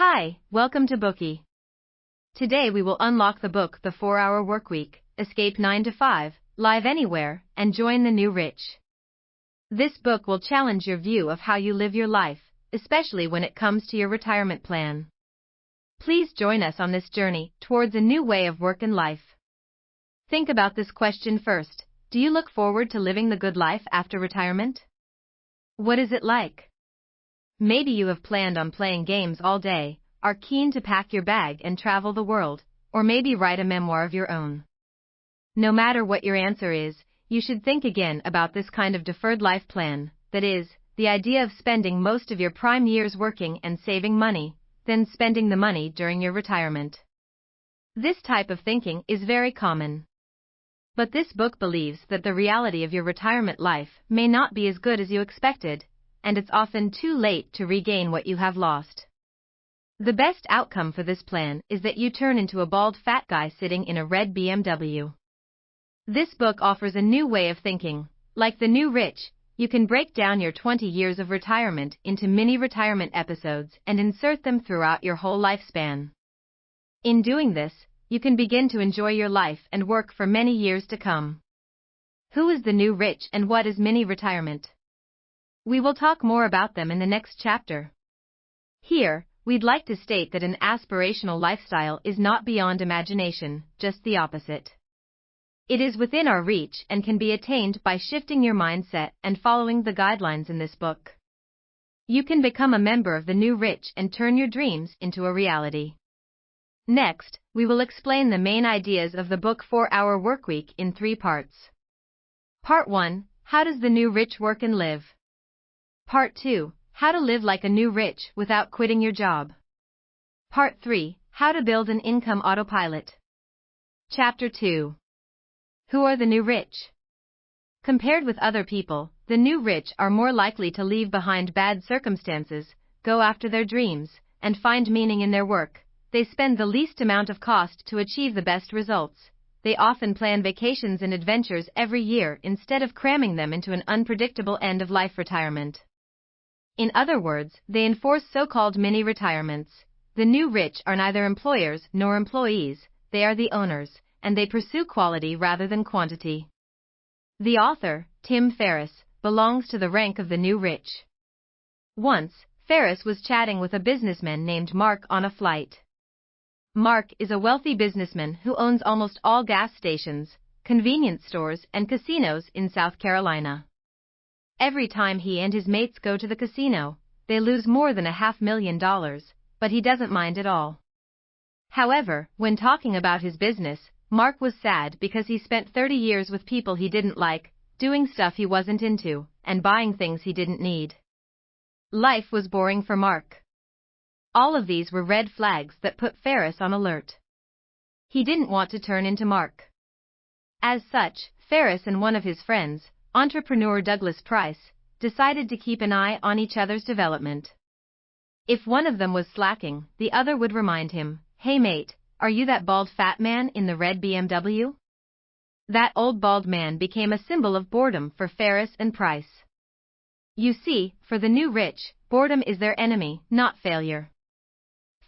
Hi, welcome to Bookey. Today we will unlock the book The 4-Hour Workweek, Escape 9 to 5, Live Anywhere, and Join the New Rich. This book will challenge your view of how you live your life, especially when it comes to your retirement plan. Please join us on this journey towards a new way of work and life. Think about this question first. Do you look forward to living the good life after retirement? What is it like? Maybe you have planned on playing games all day, are keen to pack your bag and travel the world, or maybe write a memoir of your own. No matter what your answer is, you should think again about this kind of deferred life plan, that is, the idea of spending most of your prime years working and saving money, then spending the money during your retirement. This type of thinking is very common. But this book believes that the reality of your retirement life may not be as good as you expected, and it's often too late to regain what you have lost. The best outcome for this plan is that you turn into a bald fat guy sitting in a red BMW. This book offers a new way of thinking. Like the new rich, you can break down your 20 years of retirement into mini retirement episodes and insert them throughout your whole lifespan. In doing this, you can begin to enjoy your life and work for many years to come. Who is the new rich and what is mini retirement? We will talk more about them in the next chapter. Here, we'd like to state that an aspirational lifestyle is not beyond imagination, just the opposite. It is within our reach and can be attained by shifting your mindset and following the guidelines in this book. You can become a member of the new rich and turn your dreams into a reality. Next, we will explain the main ideas of the book 4-Hour Workweek in 3 parts. Part 1, How does the new rich work and live? Part 2, How to live like a new rich without quitting your job. Part 3, How to build an income autopilot. Chapter 2. Who are the new rich? Compared with other people, the new rich are more likely to leave behind bad circumstances, go after their dreams, and find meaning in their work. They spend the least amount of cost to achieve the best results. They often plan vacations and adventures every year instead of cramming them into an unpredictable end-of-life retirement. In other words, they enforce so-called mini-retirements. The new rich are neither employers nor employees, they are the owners, and they pursue quality rather than quantity. The author, Tim Ferriss, belongs to the rank of the new rich. Once, Ferriss was chatting with a businessman named Mark on a flight. Mark is a wealthy businessman who owns almost all gas stations, convenience stores, and casinos in South Carolina. Every time he and his mates go to the casino, they lose more than $500,000, but he doesn't mind at all. However, when talking about his business, Mark was sad because he spent 30 years with people he didn't like, doing stuff he wasn't into, and buying things he didn't need. Life was boring for Mark. All of these were red flags that put Ferriss on alert. He didn't want to turn into Mark. As such, Ferriss and one of his friends, entrepreneur Douglas Price, decided to keep an eye on each other's development. If one of them was slacking, the other would remind him, "Hey mate, are you that bald fat man in the red BMW?" That old bald man became a symbol of boredom for Ferriss and Price. You see, for the new rich, boredom is their enemy, not failure.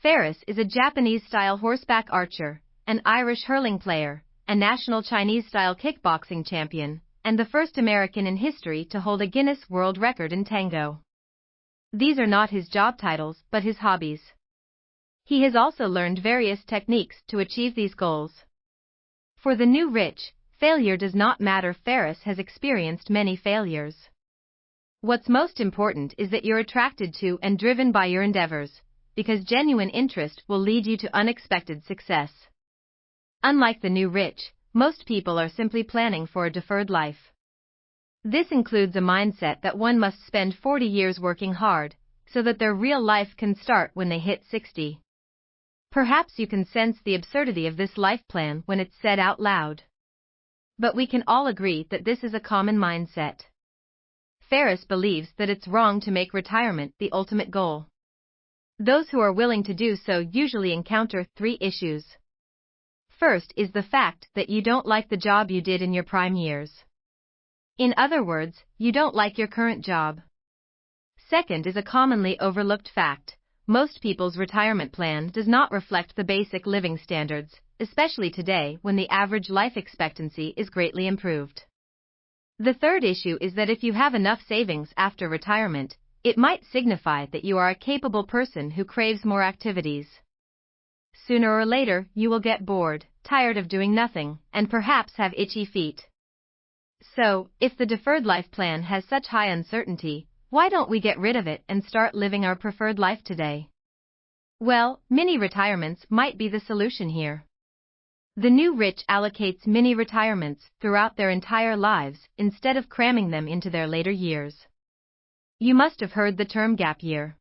Ferriss is a Japanese-style horseback archer, an Irish hurling player, a national Chinese-style kickboxing champion, and the first American in history to hold a Guinness World Record in tango. These are not his job titles, but his hobbies. He has also learned various techniques to achieve these goals. For the new rich, failure does not matter. Ferriss has experienced many failures. What's most important is that you're attracted to and driven by your endeavors, because genuine interest will lead you to unexpected success. Unlike the new rich, most people are simply planning for a deferred life. This includes a mindset that one must spend 40 years working hard, so that their real life can start when they hit 60. Perhaps you can sense the absurdity of this life plan when it's said out loud. But we can all agree that this is a common mindset. Ferriss believes that it's wrong to make retirement the ultimate goal. Those who are willing to do so usually encounter 3 issues. First is the fact that you don't like the job you did in your prime years. In other words, you don't like your current job. Second is a commonly overlooked fact. most people's retirement plan does not reflect the basic living standards, especially today when the average life expectancy is greatly improved. The third issue is that if you have enough savings after retirement, it might signify that you are a capable person who craves more activities. Sooner or later, you will get bored, tired of doing nothing, and perhaps have itchy feet. So, if the deferred life plan has such high uncertainty, why don't we get rid of it and start living our preferred life today? Well, mini retirements might be the solution here. The new rich allocates mini retirements throughout their entire lives instead of cramming them into their later years. You must have heard the term gap year.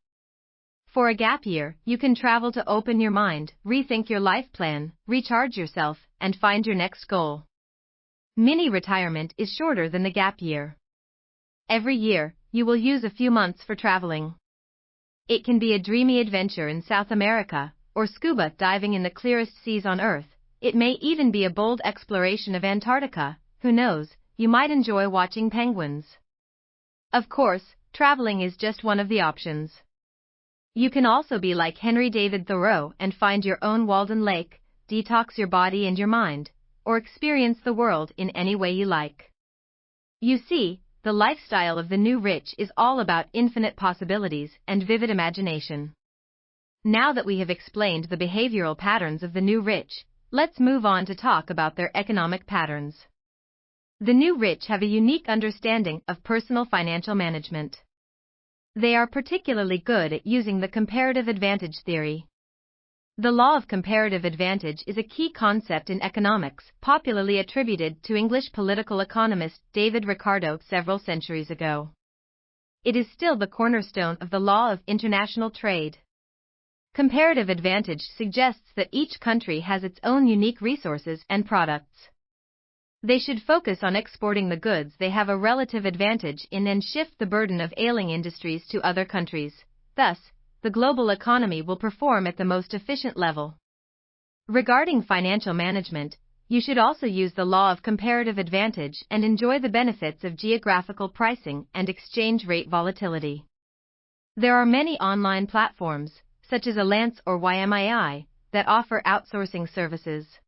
For a gap year, you can travel to open your mind, rethink your life plan, recharge yourself, and find your next goal. Mini retirement is shorter than the gap year. Every year, you will use a few months for traveling. It can be a dreamy adventure in South America, or scuba diving in the clearest seas on Earth. It may even be a bold exploration of Antarctica. Who knows, you might enjoy watching penguins. Of course, traveling is just one of the options. You can also be like Henry David Thoreau and find your own Walden Lake, detox your body and your mind, or experience the world in any way you like. You see, the lifestyle of the new rich is all about infinite possibilities and vivid imagination. Now that we have explained the behavioral patterns of the new rich, let's move on to talk about their economic patterns. The new rich have a unique understanding of personal financial management. They are particularly good at using the comparative advantage theory. The law of comparative advantage is a key concept in economics, popularly attributed to English political economist David Ricardo several centuries ago. It is still the cornerstone of the law of international trade. Comparative advantage suggests that each country has its own unique resources and products. They should focus on exporting the goods they have a relative advantage in and shift the burden of ailing industries to other countries. Thus, the global economy will perform at the most efficient level. Regarding financial management, you should also use the law of comparative advantage and enjoy the benefits of geographical pricing and exchange rate volatility. There are many online platforms, such as Alliance or YMII, that offer outsourcing services.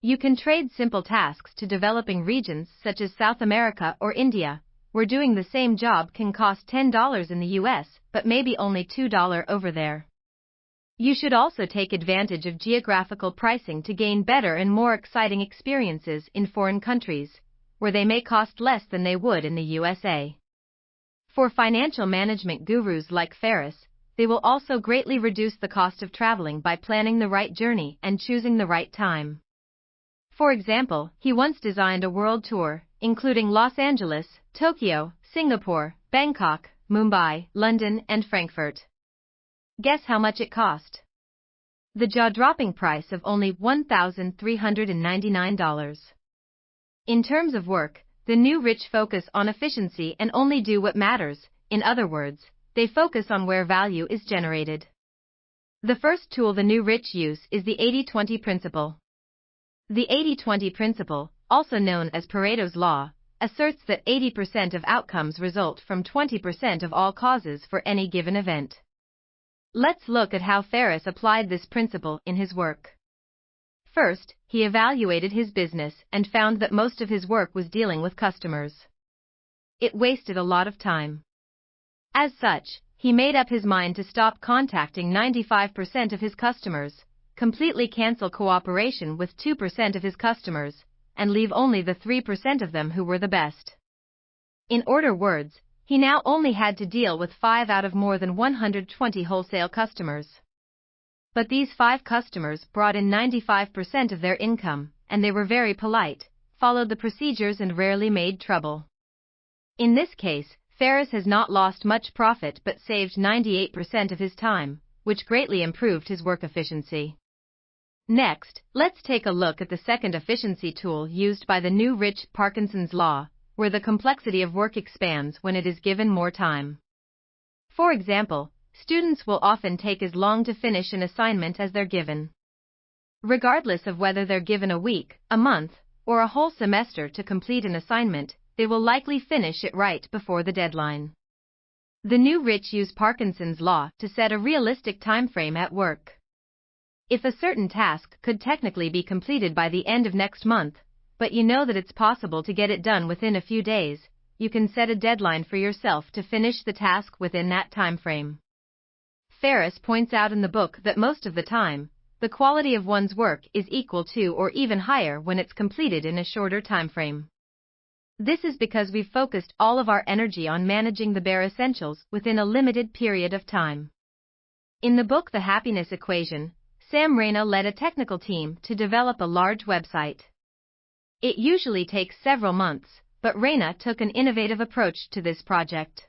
You can trade simple tasks to developing regions such as South America or India, where doing the same job can cost $10 in the US, but maybe only $2 over there. You should also take advantage of geographical pricing to gain better and more exciting experiences in foreign countries, where they may cost less than they would in the USA. For financial management gurus like Ferris, they will also greatly reduce the cost of traveling by planning the right journey and choosing the right time. For example, he once designed a world tour, including Los Angeles, Tokyo, Singapore, Bangkok, Mumbai, London, and Frankfurt. Guess how much it cost? The jaw-dropping price of only $1,399. In terms of work, the new rich focus on efficiency and only do what matters. In other words, they focus on where value is generated. The first tool the new rich use is the 80-20 principle. The 80-20 principle, also known as Pareto's law, asserts that 80% of outcomes result from 20% of all causes for any given event. Let's look at how Ferris applied this principle in his work. First, he evaluated his business and found that most of his work was dealing with customers. It wasted a lot of time. As such, he made up his mind to stop contacting 95% of his customers, completely cancel cooperation with 2% of his customers, and leave only the 3% of them who were the best. In other words, he now only had to deal with 5 out of more than 120 wholesale customers. But these 5 customers brought in 95% of their income, and they were very polite, followed the procedures and rarely made trouble. In this case, Ferris has not lost much profit but saved 98% of his time, which greatly improved his work efficiency. Next, let's take a look at the second efficiency tool used by the new rich, Parkinson's law, where the complexity of work expands when it is given more time. For example, students will often take as long to finish an assignment as they're given. Regardless of whether they're given a week, a month, or a whole semester to complete an assignment, they will likely finish it right before the deadline. The new rich use Parkinson's law to set a realistic time frame at work. If a certain task could technically be completed by the end of next month, but you know that it's possible to get it done within a few days, you can set a deadline for yourself to finish the task within that time frame. Ferris points out in the book that most of the time, the quality of one's work is equal to or even higher when it's completed in a shorter time frame. This is because we've focused all of our energy on managing the bare essentials within a limited period of time. In the book The Happiness Equation, Sam Reyna led a technical team to develop a large website. It usually takes several months, but Reyna took an innovative approach to this project.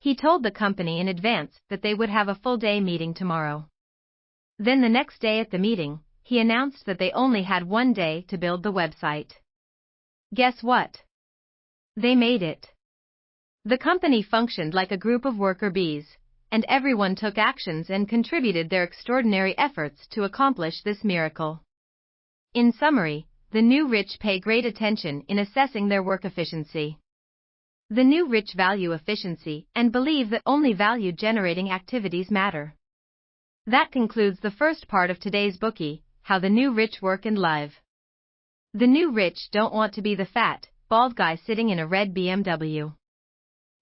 He told the company in advance that they would have a full-day meeting tomorrow. Then the next day at the meeting, he announced that they only had one day to build the website. Guess what? They made it. The company functioned like a group of worker bees, and everyone took actions and contributed their extraordinary efforts to accomplish this miracle. In summary, the new rich pay great attention in assessing their work efficiency. The new rich value efficiency and believe that only value-generating activities matter. That concludes the first part of today's Bookey, How the New Rich Work and Live. The new rich don't want to be the fat, bald guy sitting in a red BMW.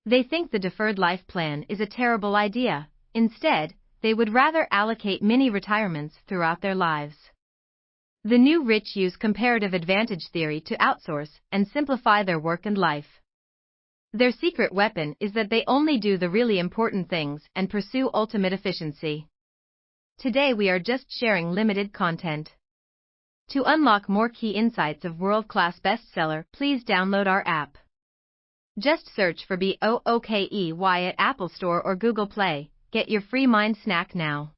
They think the deferred life plan is a terrible idea. Instead, they would rather allocate mini retirements throughout their lives. The new rich use comparative advantage theory to outsource and simplify their work and life. Their secret weapon is that they only do the really important things and pursue ultimate efficiency. Today we are just sharing limited content. To unlock more key insights of world-class bestseller, please download our app. Just search for Bookey at Apple Store or Google Play. Get your free mind snack now.